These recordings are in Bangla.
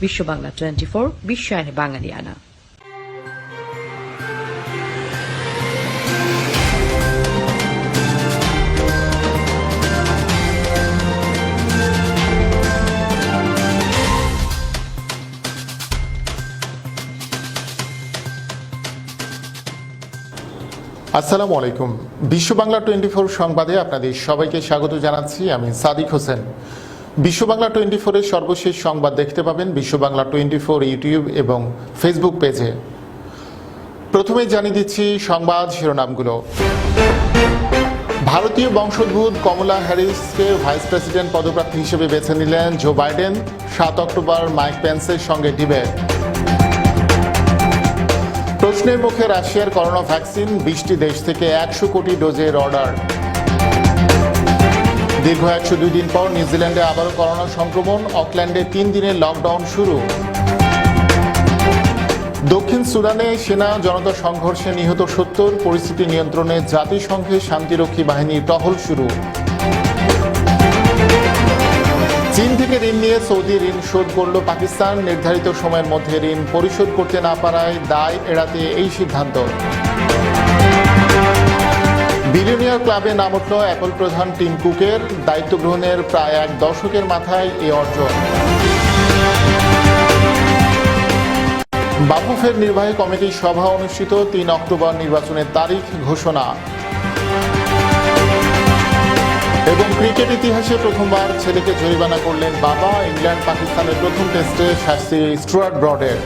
বিশ্ব বাংলা 24 বিশ্বায়নে বাঙালিয়ানা। আসসালামু আলাইকুম। বিশ্ব বাংলা 24 সংবাদে আপনাদের সবাইকে স্বাগত জানাচ্ছি। আমি সাদিক হোসেন। বিশ্ব বাংলা 24-এর সর্বশেষ সংবাদ দেখতে পাবেন বিশ্ব বাংলা 24 ইউটিউব এবং ফেসবুক পেজে। প্রথমে জানিয়ে দিচ্ছি সংবাদ শিরোনামগুলো। ভারতীয় বংশোদ্ভূত কমলা হ্যারিসকে ভাইস প্রেসিডেন্ট পদপ্রার্থী হিসেবে বেছে নিলেন জো বাইডেন। 7 অক্টোবর মাইক পেন্সের সঙ্গে ডিবেট। প্রশ্নের মুখে রাশিয়ার করোনা ভ্যাকসিন, 20টি দেশ থেকে 100 কোটি ডোজের অর্ডার। দীর্ঘ 102 দিন পর নিউজিল্যান্ডে আবারও করোনা সংক্রমণ, অকল্যান্ডে 3 দিনের লকডাউন শুরু। দক্ষিণ সুদানে সেনা জনতা সংঘর্ষে নিহত 70, পরিস্থিতি নিয়ন্ত্রণে জাতিসংঘের শান্তিরক্ষী বাহিনীর টহল শুরু। চীন থেকে ঋণ নিয়ে সৌদি ঋণ শোধ করল পাকিস্তান, নির্ধারিত সময়ের মধ্যে ঋণ পরিশোধ করতে না পারায় দায় এড়াতে এই সিদ্ধান্ত। বিলিয়নিয়ার ক্লাবে নাম উঠল অ্যাপল প্রধান টিম কুকের, দায়িত্ব গ্রহণের প্রায় 1 দশকের মাথায় এ অর্জন। বাফুফের নির্বাহী কমিটির সভা অনুষ্ঠিত, 3 অক্টোবর নির্বাচনের তারিখ ঘোষণা। এবং ক্রিকেট ইতিহাসে প্রথমবার ছেলেকে জরিমানা করলেন বাবা, ইংল্যান্ড পাকিস্তানের প্রথম টেস্টে শাস্তি স্টুয়ার্ট ব্রডের।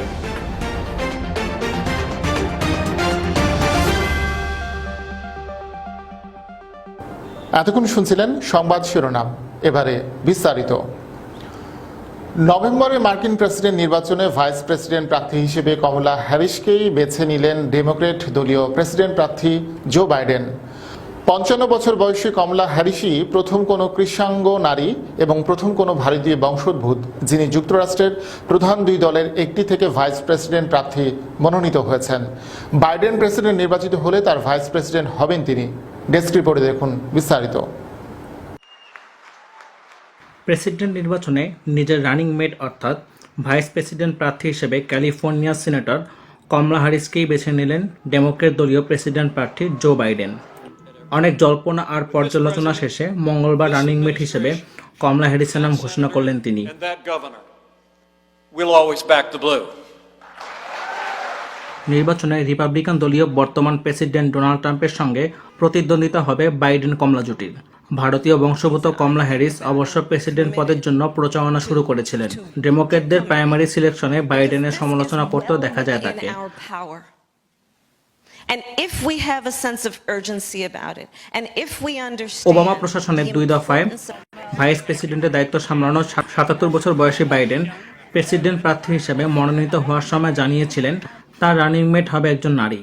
এতক্ষণ শুনছিলেন সংবাদ শিরোনাম, এবারে বিস্তারিত। নভেম্বরে মার্কিন প্রেসিডেন্ট নির্বাচনে ভাইস প্রেসিডেন্ট প্রার্থী হিসেবে কমলা হ্যারিসকেই বেছে নিলেন ডেমোক্রেট দলীয় প্রেসিডেন্ট প্রার্থী জো বাইডেন। 55 বছর বয়সী কমলা হ্যারিসই প্রথম কোনো কৃষ্ণাঙ্গ নারী এবং প্রথম কোনো ভারতীয় বংশোদ্ভূত যিনি যুক্তরাষ্ট্রের প্রধান 2 দলের একটি থেকে ভাইস প্রেসিডেন্ট প্রার্থী মনোনীত হয়েছেন। বাইডেন প্রেসিডেন্ট নির্বাচিত হলে তার ভাইস প্রেসিডেন্ট হবেন তিনি। ডেস্ক রিপোর্টে দেখুন বিস্তারিত। প্রেসিডেন্ট নির্বাচনে নিজের রানিং মেট অর্থাৎ ভাইস প্রেসিডেন্ট প্রার্থী হিসেবে ক্যালিফোর্নিয়ার সিনেটর কমলা হ্যারিসকেই বেছে নিলেন ডেমোক্রেট দলীয় প্রেসিডেন্ট প্রার্থী জো বাইডেন। অনেক জল্পনা আর পর্যালোচনা শেষে মঙ্গলবার রানিং মেট হিসেবে কমলা হ্যারিসের নাম ঘোষণা করলেন তিনি। নির্বাচনে রিপাবলিকান দলীয় বর্তমান প্রেসিডেন্ট ডোনাল্ড ট্রাম্পের সঙ্গে প্রতিদ্বন্দ্বিতা হবে বাইডেন কমলা জুটির। ভারতীয় বংশোদ্ভূত কমলা হ্যারিস অবশ্য প্রেসিডেন্ট পদের জন্য প্রচারণা শুরু করেছিলেন। ডেমোক্রেটদের প্রাইমারি সিলেকশনে বাইডেনের সমালোচনা করতেও দেখা যায় তাকে। ওবামা প্রশাসনের 2 দফায় ভাইস প্রেসিডেন্টের দায়িত্ব সামলানো 77 বছর বয়সী বাইডেন প্রেসিডেন্ট প্রার্থী হিসেবে মনোনীত হওয়ার সময় জানিয়েছিলেন তার রানিং মেট হবে একজন নারী।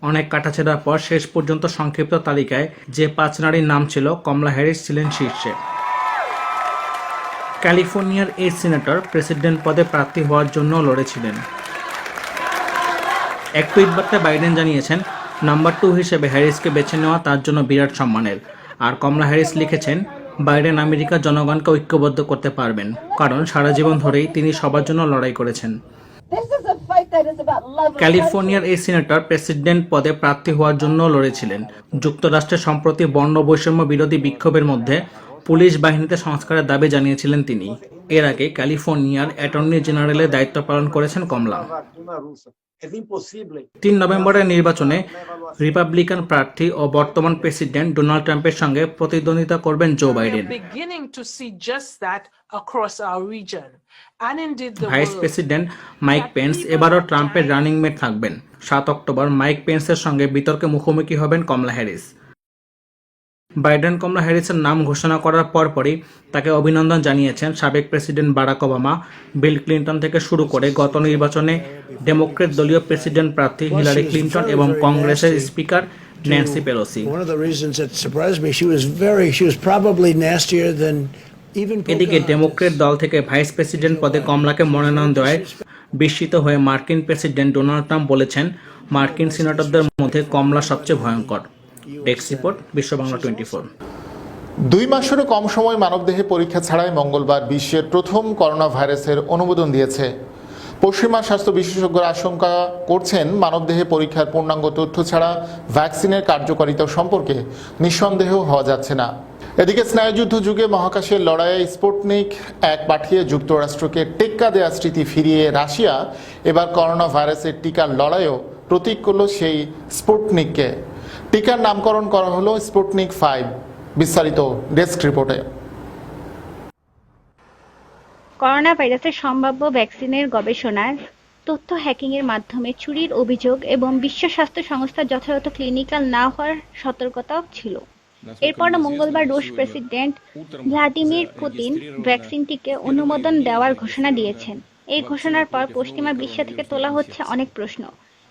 অনেক কাটাছেড়ার পর শেষ পর্যন্ত সংক্ষিপ্ত তালিকায় যে 5 নারীর নাম ছিল, কমলা হ্যারিস ছিলেন শীর্ষে। ক্যালিফোর্নিয়ার এই সিনেটর প্রেসিডেন্ট পদে প্রার্থী হওয়ার জন্য লড়েছিলেন। এক টুইট বার্তায় বাইডেন জানিয়েছেন নাম্বার 2 হিসেবে হ্যারিসকে বেছে নেওয়া তার জন্য বিরাট সম্মানের। আর কমলা হ্যারিস লিখেছেন বাইডেন আমেরিকার জনগণকে ঐক্যবদ্ধ করতে পারবেন, কারণ সারা জীবন ধরেই তিনি সবার জন্য লড়াই করেছেন। ক্যালিফোর্নিয়ার এই সিনেটর প্রেসিডেন্ট পদে প্রার্থী হওয়ার জন্য লড়েছিলেন। যুক্তরাষ্ট্রের সম্প্রতি বর্ণ বৈষম্য বিরোধী বিক্ষোভের মধ্যে পুলিশ বাহিনীতে সংস্কারের দাবি জানিয়েছিলেন তিনি। এর আগে ক্যালিফোর্নিয়ার অ্যাটর্নি জেনারেলের দায়িত্ব পালন করেছেন কমলা। 3 নভেম্বরের নির্বাচনে রিপাবলিকান প্রার্থী ও বর্তমান প্রেসিডেন্ট ডোনাল্ড ট্রাম্পের সঙ্গে প্রতিদ্বন্দ্বিতা করবেন Joe Biden. Vice president Mike Pence এবারও ট্রাম্পের রানিং মেট থাকবেন। 7 অক্টোবর মাইক পেন্সের সঙ্গে বিতর্কে মুখোমুখি হবেন কমলা হ্যারিস। বাইডেন কমলা হ্যারিসের নাম ঘোষণা করার পরপরই তাকে অভিনন্দন জানিয়েছেন সাবেক president Barack Obama, Bill Clinton থেকে শুরু করে গত নির্বাচনে ডেমোক্রেট দলীয় প্রেসিডেন্ট প্রার্থী হিলারি ক্লিন্টন এবং কংগ্রেসের স্পিকার ন্যান্সি পেলোসি। এদিকে ডেমোক্রেট দল থেকে ভাইস প্রেসিডেন্ট পদে কমলাকে মনোনয়ন দেওয়ায় বিস্মিত হয়ে মার্কিন প্রেসিডেন্ট ডোনাল্ড ট্রাম্প বলেছেন মার্কিন সিনেটরদের মধ্যে কমলা সবচেয়ে ভয়ঙ্কর। ডেস্ক রিপোর্ট, বিশ্ব বাংলা 24। 2 মাসেরও কম সময় মানবদেহে পরীক্ষা ছাড়াই মঙ্গলবার বিশ্বের প্রথম করোনা ভাইরাসের অনুমোদন দিয়েছে পশ্চিমা স্বাস্থ্য বিশেষজ্ঞরা আশঙ্কা করছেন মানবদেহে পরীক্ষার পূর্ণাঙ্গ তথ্য ছাড়া ভ্যাকসিনের কার্যকারিতা সম্পর্কে নিঃসন্দেহ হওয়া যাচ্ছে না। এদিকে স্নায়ুযুদ্ধ যুগে মহাকাশের লড়াইয়ে স্পুটনিক এক পাঠিয়ে যুক্তরাষ্ট্রকে টেক্কা দেওয়ার স্মৃতি ফিরিয়ে রাশিয়া এবার করোনা ভাইরাসের টিকার লড়াইও প্রতীক করল সেই স্পুটনিককে। টিকার নামকরণ করা হলো স্পুটনিক 5। বিস্তারিত ডেস্ক রিপোর্টে। করোনা ভাইরাসের সম্ভাব্য ভ্যাকসিনের গবেষণার তথ্য হ্যাকিংয়ের মাধ্যমে চুরির অভিযোগ এবং বিশ্ব স্বাস্থ্য সংস্থার যথাযথ ক্লিনিক্যাল না হওয়ার সতর্কতাও ছিল। এরপর মঙ্গলবার রুশ প্রেসিডেন্ট ভ্লাদিমির পুতিন ভ্যাকসিনটিকে অনুমোদন দেওয়ার ঘোষণা দিয়েছেন। এই ঘোষণার পর পশ্চিমা বিশ্ব থেকে তোলা হচ্ছে অনেক প্রশ্ন,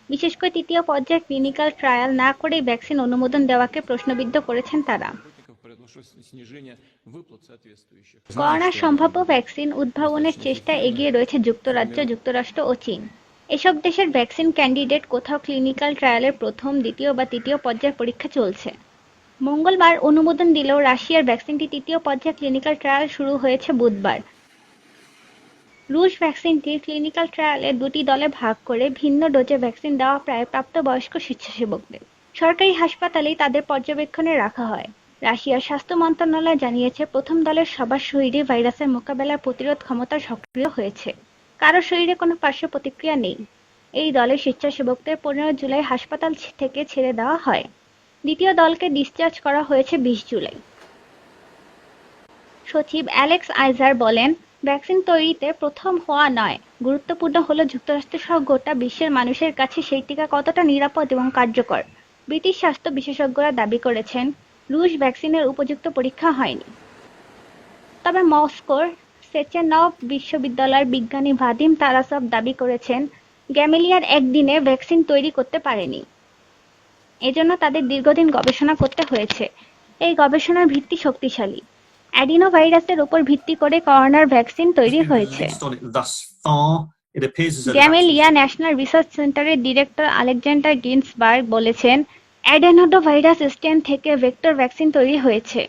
বিশেষ করে তৃতীয় পর্যায়ের ক্লিনিক্যাল ট্রায়াল না করেই ভ্যাকসিন অনুমোদন দেওয়াকে প্রশ্নবিদ্ধ করেছেন তারা। করোনার সম্ভাব্য ভ্যাকসিন উদ্ভাবনের চেষ্টায় এগিয়ে রয়েছে যুক্তরাজ্য, যুক্তরাষ্ট্র ও চীন। এসব দেশের ভ্যাকসিন ক্যান্ডিডেট কোথাও ক্লিনিক্যাল ট্রায়ালের প্রথম, দ্বিতীয় বা তৃতীয় পর্যায়ের পরীক্ষা চলছে। মঙ্গলবার অনুমোদন দিলেও রাশিয়ার ভ্যাকসিনটি তৃতীয় পর্যায়ে ক্লিনিক্যাল ট্রায়াল শুরু হয়েছে বুধবার। রুশ ভ্যাকসিনটি ক্লিনিক্যাল ট্রায়ালে দুটি দলে ভাগ করে ভিন্ন ডোজে ভ্যাকসিন দেওয়া প্রায় প্রাপ্তবয়স্ক স্বেচ্ছাসেবকদের সরকারি হাসপাতালেই তাদের পর্যবেক্ষণে রাখা হয়। রাশিয়ার স্বাস্থ্য মন্ত্রণালয় জানিয়েছে, প্রথম দলের সবার শরীরে ভাইরাসের মোকাবেলার প্রতিরোধ ক্ষমতা সক্রিয় হয়েছে, কারো শরীরে কোনো পার্শ্ব প্রতিক্রিয়া নেই। এই দলের স্বেচ্ছাসেবকদের 15 জুলাই হাসপাতাল থেকে ছেড়ে দেওয়া হয়। দ্বিতীয় দলকে ডিসচার্জ করা হয়েছে 20 জুলাই। সচিব অ্যালেক্স আইজার বলেন, ভ্যাকসিন তৈরিতে প্রথম হওয়া নয়, গুরুত্বপূর্ণ হলো যুক্তরাষ্ট্র সহ গোটা বিশ্বের মানুষের কাছে সেই টিকা কতটা নিরাপদ এবং কার্যকর। ব্রিটিশ স্বাস্থ্য বিশেষজ্ঞরা দাবি করেছেন, রুশ ভ্যাকসিনের উপযুক্ত পরীক্ষা হয়নি। তবে মস্কোর সেচেনভ বিশ্ববিদ্যালয়ের বিজ্ঞানী ভাদিম তারাসভ দাবি করেছেন, গ্যামেলিয়ার একদিনে ভ্যাকসিন তৈরি করতে পারেনি। এজন্য তাদের দীর্ঘদিন গবেষণা করতে হয়েছে। এই গবেষণার ভিত্তি শক্তিশালী। অ্যাডিনো ভাইরাসের উপর ভিত্তি করে করোনার ভ্যাকসিন তৈরি হয়েছে। গ্যামেলিয়া ন্যাশনাল রিসার্চ সেন্টারের ডিরেক্টর আলেকজান্ডার গিন্সবার্গ বলেছেন, অ্যাডেনোভাইরাস স্ট্রেন থেকে ভেক্টর ভ্যাকসিন তৈরি হয়েছে।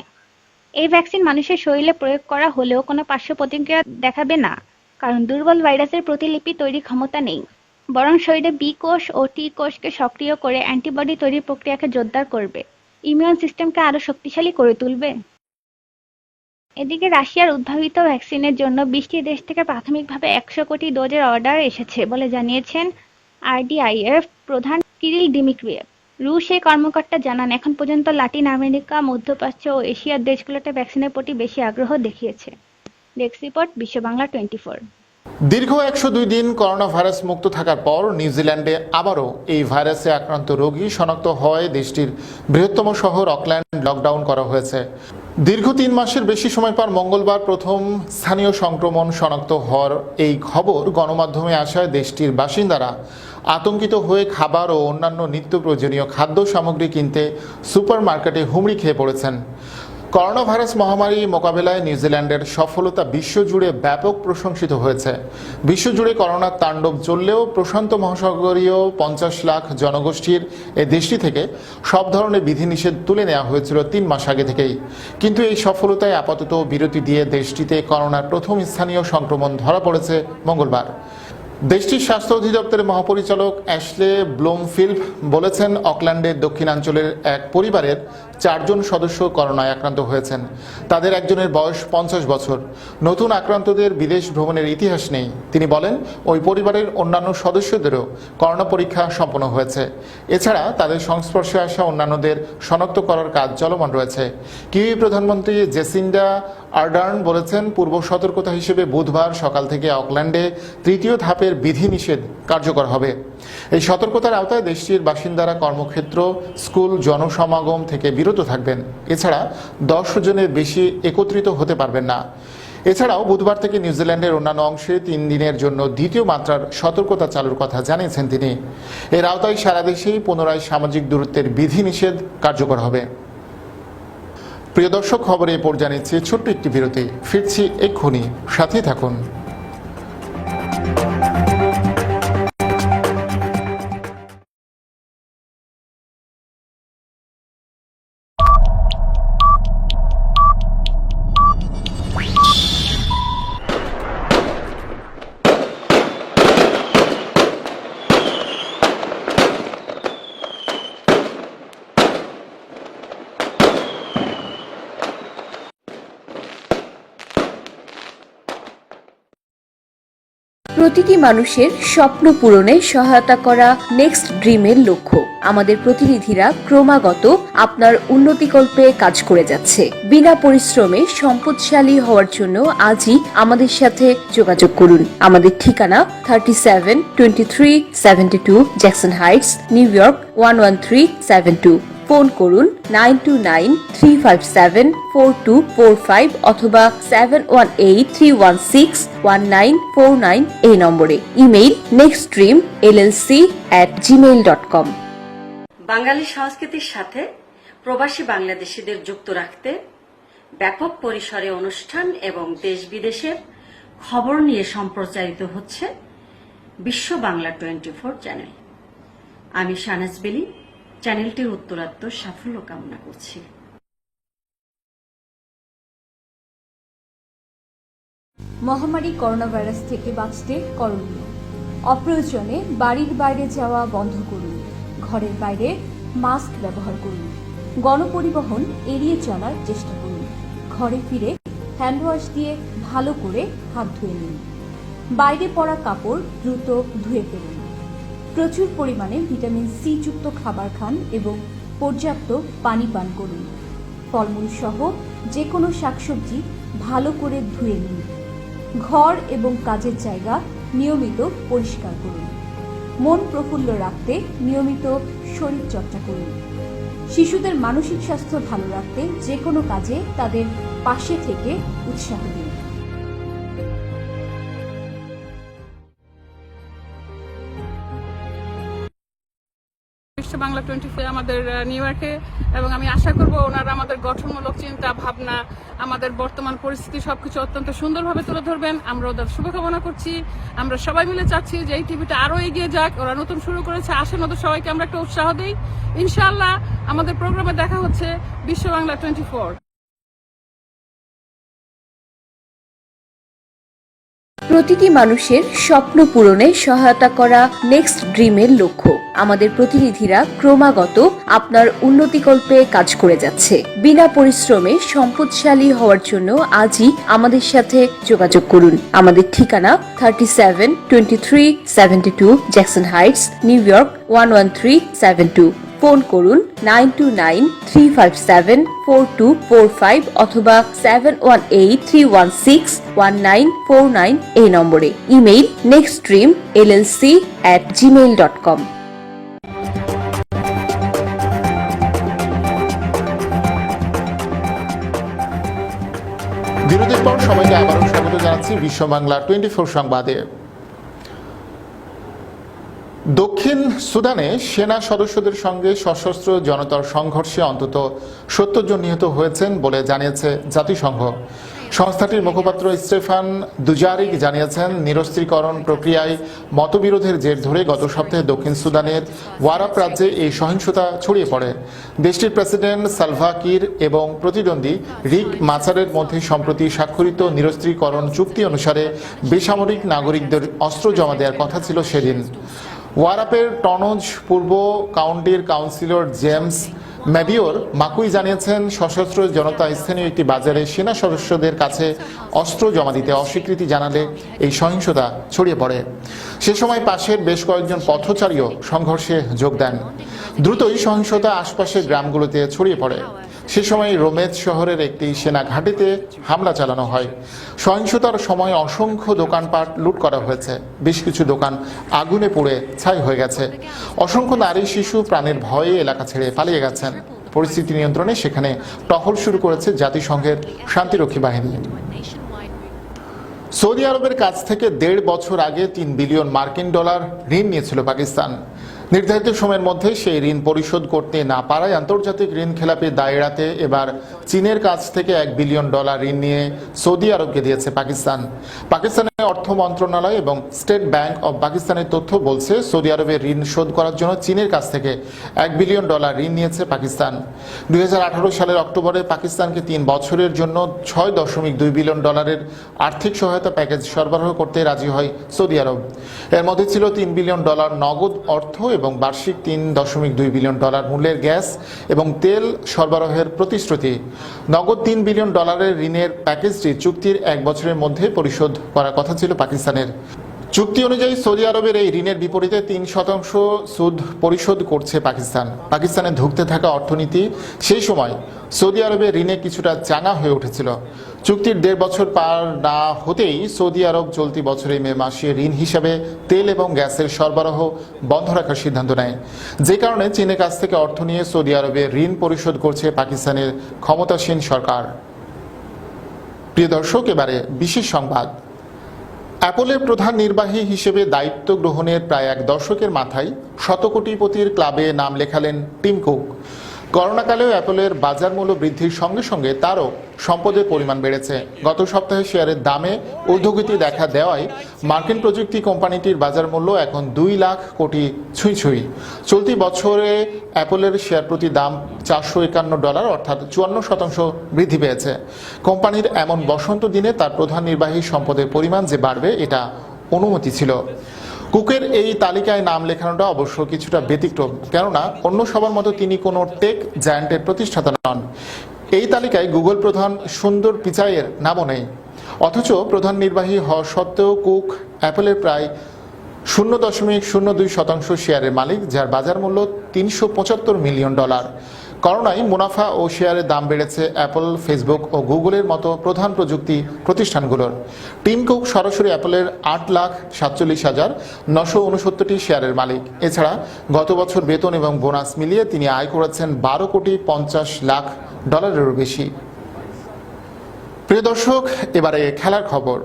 এই ভ্যাকসিন মানুষের শরীরে প্রয়োগ করা হলেও কোনো পার্শ্ব প্রতিক্রিয়া দেখাবে না, কারণ দুর্বল ভাইরাসের প্রতিলিপি তৈরির ক্ষমতা নেই, বরং শরীরে বি কোষ ও টি কোষকে সক্রিয় করে অ্যান্টিবডি তৈরির প্রক্রিয়াকে জোরদার করবে, ইমিউন সিস্টেমকে আরও শক্তিশালী করে তুলবে। এদিকে রাশিয়ার উদ্ভাবিত ভ্যাকসিনের জন্য 20টি দেশ থেকে প্রাথমিকভাবে 100 কোটি ডোজের অর্ডার এসেছে বলে জানিয়েছেন আরডিআইএফ প্রধান কিরিল ডিমিট্রিয়েভ। রুশ এই কর্মকর্তা জানান, এখন পর্যন্ত লাতিন আমেরিকা, মধ্যপ্রাচ্য ও এশিয়ার দেশগুলোতে ভ্যাকসিনের প্রতি বেশি আগ্রহ দেখিয়েছে। ডেস্ক রিপোর্ট, বিশ্ব বাংলা 24। দীর্ঘ 102 দিন করোনা ভাইরাস মুক্ত থাকার পর নিউজিল্যান্ডে আবারও এই ভাইরাসে আক্রান্ত রোগী শনাক্ত হওয়ায় দেশটির বৃহত্তম শহর অকল্যান্ড লকডাউন করা হয়েছে। দীর্ঘ 3 মাসের বেশি সময় পর মঙ্গলবার প্রথম স্থানীয় সংক্রমণ শনাক্ত হওয়ার এই খবর গণমাধ্যমে আসায় দেশটির বাসিন্দারা আতঙ্কিত হয়ে খাবার ও অন্যান্য নিত্য প্রয়োজনীয় খাদ্য সামগ্রী কিনতে সুপারমার্কেটে হুমড়ি খেয়ে পড়েছেন। করোনা ভাইরাস মহামারী মোকাবেলায় নিউজিল্যান্ডের সফলতা বিশ্বজুড়ে ব্যাপক প্রশংসিত হয়েছে। বিশ্বজুড়ে করোনার তাণ্ডব চললেও প্রশান্ত মহাসাগরীয় 50 লাখ জনগোষ্ঠীর এই দেশটি থেকে সব ধরনের বিধিনিষেধ তুলে নেওয়া হয়েছিল 3 মাস আগে থেকেই। কিন্তু এই সফলতায় আপাতত বিরতি দিয়ে দেশটিতে করোনার প্রথম স্থানীয় সংক্রমণ ধরা পড়েছে মঙ্গলবার। দেশটির স্বাস্থ্য অধিদপ্তরের মহাপরিচালক অ্যাশলে ব্লুমফিল্ড বলেছেন, অকল্যান্ডের দক্ষিণাঞ্চলের এক পরিবারের 4 জন সদস্য করোনায় আক্রান্ত হয়েছেন। তাদের একজনের বয়স 50 বছর। নতুন আক্রান্তদের বিদেশ ভ্রমণের ইতিহাস নেই। তিনি বলেন, ওই পরিবারের অন্যান্য সদস্যদেরও করোনা পরীক্ষা সম্পন্ন হয়েছে। এছাড়া তাদের সংস্পর্শে আসা অন্যান্যদের শনাক্ত করার কাজ চলমান রয়েছে। কিউই প্রধানমন্ত্রী জেসিন্ডা আর্ডার্ন বলেছেন, পূর্ব সতর্কতা হিসেবে বুধবার সকাল থেকে অকল্যান্ডে 3য় ধাপের বিধিনিষেধ কার্যকর হবে। এই সতর্কতার আওতায় দেশটির বাসিন্দারা কর্মক্ষেত্র, স্কুল, জনসমাগম থেকে বিরত থাকবেন। এছাড়া 10 জনের বেশি একত্রিত হতে পারবেন না। এছাড়াও বুধবার থেকে নিউজিল্যান্ডের অন্যান্য অংশে 3 দিনের জন্য 2য় মাত্রার সতর্কতা চালুর কথা জানিয়েছেন তিনি। এর আওতায় সারা দেশেই পুনরায় সামাজিক দূরত্বের বিধিনিষেধ কার্যকর হবে। প্রিয় দর্শক, খবরে এরপর জানিয়েছি ছোট্ট একটি বিরতি। ফিরছি এক্ষুনি, সাথেই থাকুন। প্রতিটি মানুষের স্বপ্ন পূরণে সহায়তা করা নেক্সট ড্রিমের লক্ষ্য। আমাদের প্রতিনিধিরা ক্রমাগত আপনার উন্নতিকল্পে কাজ করে যাচ্ছে। বিনা পরিশ্রমে সম্পদশালী হওয়ার জন্য আজই আমাদের সাথে যোগাযোগ করুন। আমাদের ঠিকানা 372372 Jackson Heights, new York 11372। Phone করুন 9293574245 অথবা 7183161949 এই নম্বরে। Email nextdreamllc@gmail.com। বাঙালি সংস্কৃতির সাথে প্রবাসী বাংলাদেশিদের যুক্ত রাখতে ব্যাপক পরিসরে অনুষ্ঠান এবং দেশ বিদেশের খবর নিয়ে সম্প্রচারিত হচ্ছে বিশ্ব বাংলা 24 চ্যানেল। আমি শাহনাজ বেলি চ্যানেলটির উত্তরাত্তর সাফল্য কামনা করছি। মহামারী করোনা ভাইরাস থেকে বাঁচতে করণীয়: অপ্রয়োজনে বাড়ির বাইরে যাওয়া বন্ধ করুন। ঘরের বাইরে মাস্ক ব্যবহার করুন। গণপরিবহন এড়িয়ে চলার চেষ্টা করুন। ঘরে ফিরে হ্যান্ড ওয়াশ দিয়ে ভালো করে হাত ধুয়ে নিন। বাইরে পরা কাপড় দ্রুত ধুয়ে ফেলুন। প্রচুর পরিমাণে ভিটামিন সি যুক্ত খাবার খান এবং পর্যাপ্ত পানি পান করুন। ফলমূল সহ যে কোনো শাকসবজি ভালো করে ধুয়ে নিন। ঘর এবং কাজের জায়গা নিয়মিত পরিষ্কার করুন। মন প্রফুল্ল রাখতে নিয়মিত শরীরচর্চা করুন। শিশুদের মানসিক স্বাস্থ্য ভালো রাখতে যে কোনো কাজে তাদের পাশে থেকে উৎসাহ দিন। বিশ্ব বাংলা 24 আমাদের নিউ ইয়র্কে, এবং আমি আশা করব ওনারা আমাদের গঠনমূলক চিন্তা ভাবনা, আমাদের বর্তমান পরিস্থিতি সবকিছু অত্যন্ত সুন্দরভাবে তুলে ধরবেন। আমরা ওদের শুভকামনা করছি। আমরা সবাই মিলে চাচ্ছি যে এই টিভিটা আরো এগিয়ে যাক। ওরা নতুন শুরু করেছে, আসেন ওদের সবাইকে আমরা একটা উৎসাহ দিই। ইনশাআল্লাহ আমাদের প্রোগ্রামে দেখা হচ্ছে বিশ্ব বাংলা 24। প্রতিটি মানুষের স্বপ্ন পূরণে সহায়তা করা নেক্সট ড্রিমের লক্ষ্য। আমাদের প্রতিনিধিরা ক্রমাগত আপনার উন্নতিকল্পে কাজ করে যাচ্ছে। বিনা পরিশ্রমে সম্পদশালী হওয়ার জন্য আজই আমাদের সাথে যোগাযোগ করুন। আমাদের ঠিকানা 372372 Jackson Heights, new York 11372। Phone করুন 9293574245 অথবা 7183161949 এই নম্বরে। Email nextdreamllc@gmail.com। বিরতির পর সবাইকে আবারও স্বাগত জানাচ্ছি বিশ্ব বাংলা 24 সংবাদে। দক্ষিণ সুদানে সেনা সদস্যদের সঙ্গে সশস্ত্র জনতার সংঘর্ষে অন্তত 70 জন নিহত হয়েছেন বলে জানিয়েছে জাতিসংঘ। সংস্থাটির মুখপাত্র স্টেফান দুজারিক জানিয়েছেন, নিরস্ত্রীকরণ প্রক্রিয়ায় মতবিরোধের জের ধরে গত সপ্তাহে দক্ষিণ সুদানের ওয়ারাপ রাজ্যে এই সহিংসতা ছড়িয়ে পড়ে। দেশটির প্রেসিডেন্ট সালভা কির এবং প্রতিদ্বন্দ্বী রিক মাচারের মধ্যে সম্প্রতি স্বাক্ষরিত নিরস্ত্রীকরণ চুক্তি অনুসারে বেসামরিক নাগরিকদের অস্ত্র জমা দেওয়ার কথা ছিল সেদিন। ওয়ারাপের টনজ পূর্ব কাউন্টির কাউন্সিলর জেমস ম্যাবিওর মাকুই জানিয়েছেন, সশস্ত্র জনতা স্থানীয় একটি বাজারে সেনা সদস্যদের কাছে অস্ত্র জমা দিতে অস্বীকৃতি জানালে এই সহিংসতা ছড়িয়ে পড়ে। সে সময় পাশের বেশ কয়েকজন পথচারীও সংঘর্ষে যোগ দেন। দ্রুতই সহিংসতা আশপাশের গ্রামগুলোতে ছড়িয়ে পড়ে। সে সময় রোমেজ শহরের একটি সেনা ঘাঁটিতে হামলা চালানো হয়। সহিংসতার সময় অসংখ্য দোকানপাট লুট করা হয়েছে। বেশ কিছু দোকান আগুনে পুড়ে ছাই হয়ে গেছে। অসংখ্য নারী শিশু প্রাণের ভয়ে এলাকা ছেড়ে পালিয়ে গেছেন। পরিস্থিতি নিয়ন্ত্রণে সেখানে টহল শুরু করেছে জাতিসংঘের শান্তিরক্ষী বাহিনী। সৌদি আরবের কাছ থেকে 1.5 বছর আগে $3 বিলিয়ন মার্কিন ডলার ঋণ নিয়েছিল পাকিস্তান। নির্ধারিত সময়ের মধ্যে সেই ঋণ পরিশোধ করতে না পারায় আন্তর্জাতিক ঋণ খেলাপির দায় এড়াতে এবার চীনের কাছ থেকে $1 বিলিয়ন ঋণ নিয়ে সৌদি আরবকে দিয়েছে পাকিস্তান। পাকিস্তানের অর্থ মন্ত্রণালয় এবং স্টেট ব্যাংক অব পাকিস্তানের তথ্য বলছে, সৌদি আরবের ঋণ শোধ করার জন্য চীনের কাছ থেকে $1 বিলিয়ন ঋণ নিয়েছে পাকিস্তান। 2018 সালের অক্টোবরে পাকিস্তানকে 3 বছরের জন্য $6.2 বিলিয়ন আর্থিক সহায়তা প্যাকেজ সরবরাহ করতে রাজি হয় সৌদি আরব। এর মধ্যে ছিল $3 বিলিয়ন নগদ অর্থ এবং বার্ষিক $3.2 বিলিয়ন মূল্যের গ্যাস এবং তেল সরবরাহের প্রতিশ্রুতি। নগদ $3 বিলিয়ন ঋণের প্যাকেজটি চুক্তির 1 বছরের মধ্যে পরিশোধ করার কথা ছিল পাকিস্তানের। চুক্তি অনুযায়ী সৌদি আরবের এই ঋণের বিপরীতে 3% সুদ পরিশোধ করছে পাকিস্তান। পাকিস্তানে ধুঁকতে থাকা অর্থনীতি সেই সময় সৌদি আরবের ঋণে কিছুটা চাঙা হয়ে উঠেছিল। চুক্তির 1.5 বছর পার না হতেই সৌদি আরব চলতি বছরের মে মাসে ঋণ হিসাবে তেল এবং গ্যাসের সরবরাহ বন্ধ রাখার সিদ্ধান্ত নেয়, যে কারণে চীনের কাছ থেকে অর্থ নিয়ে সৌদি আরবে ঋণ পরিশোধ করছে পাকিস্তানের ক্ষমতাসীন সরকার। প্রিয় দর্শক, এবারে বিশেষ সংবাদ। অ্যাপলের প্রধান নির্বাহী হিসেবে দায়িত্ব গ্রহণের প্রায় 1 দশকের মাথায় 100 কোটিপতির ক্লাবে নাম লেখালেন টিম কুক। করোনাকালেও অ্যাপলের বাজার মূল্য বৃদ্ধির সঙ্গে সঙ্গে তারও সম্পদের পরিমাণ বেড়েছে। গত সপ্তাহে শেয়ারের দামে ঊর্ধ্বগতি দেখা দেওয়ায় মার্কিন প্রযুক্তি কোম্পানিটির বাজার মূল্য এখন 2 লাখ কোটি ছুঁই। চলতি বছরে অ্যাপলের শেয়ার প্রতি দাম $451, অর্থাৎ 54% বৃদ্ধি পেয়েছে। কোম্পানির এমন বসন্ত দিনে তার প্রধান নির্বাহী সম্পদের পরিমাণ যে বাড়বে, এটা অনুমতি ছিল। কুকের এই তালিকায় নাম লেখানোটা অবশ্য কিছুটা ব্যতিক্রম, কেননা অন্য সবার মতো তিনি কোনো টেক জায়ান্টের প্রতিষ্ঠাতা নন। এই তালিকায় গুগল প্রধান সুন্দর পিচাইয়ের নামও নেই। অথচ প্রধান নির্বাহী হওয়া সত্ত্বেও কুক অ্যাপলের প্রায় 0.02% শেয়ারের মালিক, যার বাজার মূল্য $375 মিলিয়ন। করোনায় মুনাফা ও শেয়ারের দাম বেড়েছে অ্যাপল, ফেসবুক ও গুগলের মতো প্রধান প্রযুক্তি প্রতিষ্ঠানগুলোর। টিম কুক সরাসরি অ্যাপলের 8,47,969টি শেয়ারের মালিক। এছাড়া গত বছর বেতন এবং বোনাস মিলিয়ে তিনি আয় করেছেন $12,50,00,000 বেশি। প্রিয় দর্শক, এবারে খেলার খবর।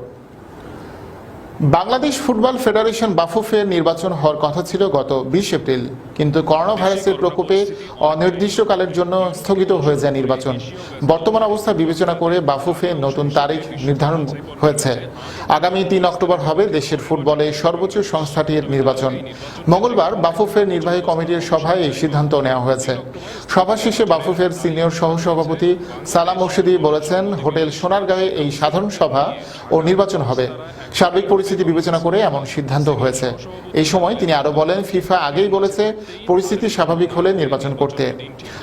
বাংলাদেশ ফুটবল ফেডারেশন বাফুফের নির্বাচন হওয়ার কথা ছিল গত 20 এপ্রিল, কিন্তু করোনা ভাইরাসের প্রকোপে অনির্দিষ্টকালের জন্য স্থগিত হয়ে যায় নির্বাচন। বর্তমান অবস্থা বিবেচনা করে বাফুফে নতুন তারিখ নির্ধারণ হয়েছে। আগামী 3 অক্টোবর হবে দেশের ফুটবলের সর্বোচ্চ সংস্থাটির নির্বাচন। মঙ্গলবার বাফুফের নির্বাহী কমিটির সভায় এই সিদ্ধান্ত নেওয়া হয়েছে। সভা শেষে বাফুফের সিনিয়র সহসভাপতি সালাম মুর্শিদি বলেছেন, হোটেল সোনারগাঁয়ে এই সাধারণ সভা ও নির্বাচন হবে। সার্বিক পরিস্থিতি বিবেচনা করে এমন সিদ্ধান্ত হয়েছে। এই সময় তিনি আরো বলেন, ফিফা আগেই বলেছে পরিস্থিতি স্বাভাবিক হলে নির্বাচন করতে।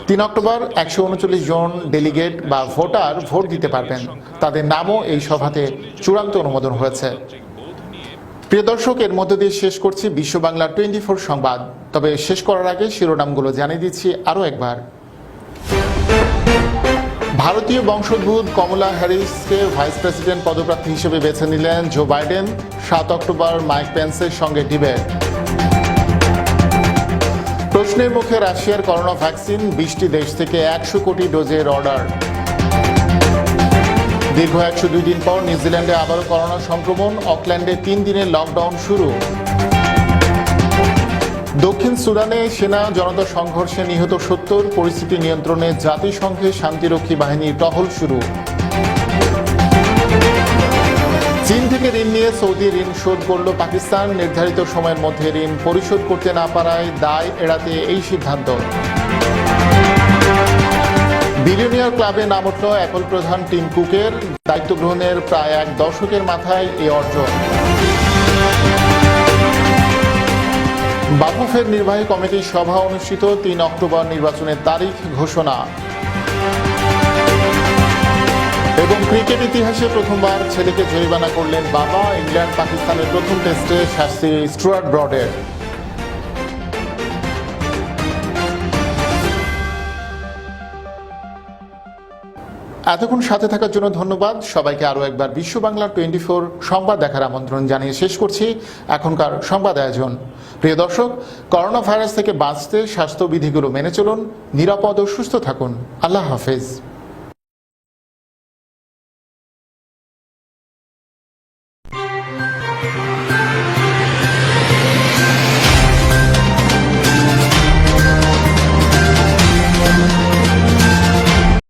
3 অক্টোবর 139 জন ডেলিগেট বা ভোটার ভোট দিতে পারবেন। তাদের নামও এই সভাতে চূড়ান্ত অনুমোদন হয়েছে। প্রিয় দর্শক, এর মধ্য দিয়ে শেষ করছি বিশ্ব বাংলা 24 সংবাদ। তবে শেষ করার আগে শিরোনামগুলো জানিয়ে দিচ্ছি আরো একবার। ভারতীয় বংশোদ্ভূত কমলা হ্যারিসকে ভাইস প্রেসিডেন্ট পদপ্রার্থী হিসেবে বেছে নিলেন জো বাইডেন। 7 অক্টোবর মাইক পেন্সের সঙ্গে ডিবেট। প্রশ্নের মুখে রাশিয়ার করোনা ভ্যাকসিন, 20টি দেশ থেকে 100 কোটি ডোজের অর্ডার। দীর্ঘ 102 দিন পর নিউজিল্যান্ডে আবারও করোনা সংক্রমণ, অকল্যান্ডে 3 দিনের লকডাউন শুরু। দক্ষিণ সুদানে সেনা জনতা সংঘর্ষে নিহত 70, পরিস্থিতি নিয়ন্ত্রণে জাতিসংঘের শান্তিরক্ষী বাহিনীর টহল শুরু। চীন থেকে ঋণ নিয়ে সৌদি ঋণ শোধ করল পাকিস্তান, নির্ধারিত সময়ের মধ্যে ঋণ পরিশোধ করতে না পারায় দায় এড়াতে এই সিদ্ধান্ত। বিলিয়নিয়ার ক্লাবে নাম উঠল অ্যাপল প্রধান টিম কুকের, দায়িত্ব গ্রহণের প্রায় 1 দশকের মাথায় এই অর্জন। বাফুফের নির্বাহী কমিটির সভা অনুষ্ঠিত, 3 অক্টোবর নির্বাচনের তারিখ ঘোষণা। এবং ক্রিকেট ইতিহাসে প্রথমবার ছেলেকে জরিমানা করলেন বাবা, ইংল্যান্ড পাকিস্তানের প্রথম টেস্টে শাস্তি স্টুয়ার্ট ব্রডের। এতক্ষণ সাথে থাকার জন্য ধন্যবাদ সবাইকে। আরও একবার বিশ্ব বাংলা 24 সংবাদ দেখার আমন্ত্রণ জানিয়ে শেষ করছি এখনকার সংবাদ আয়োজন। প্রিয় দর্শক, করোনা ভাইরাস থেকে বাঁচতে স্বাস্থ্যবিধিগুলো মেনে চলুন, নিরাপদ ও সুস্থ থাকুন। আল্লাহ হাফেজ।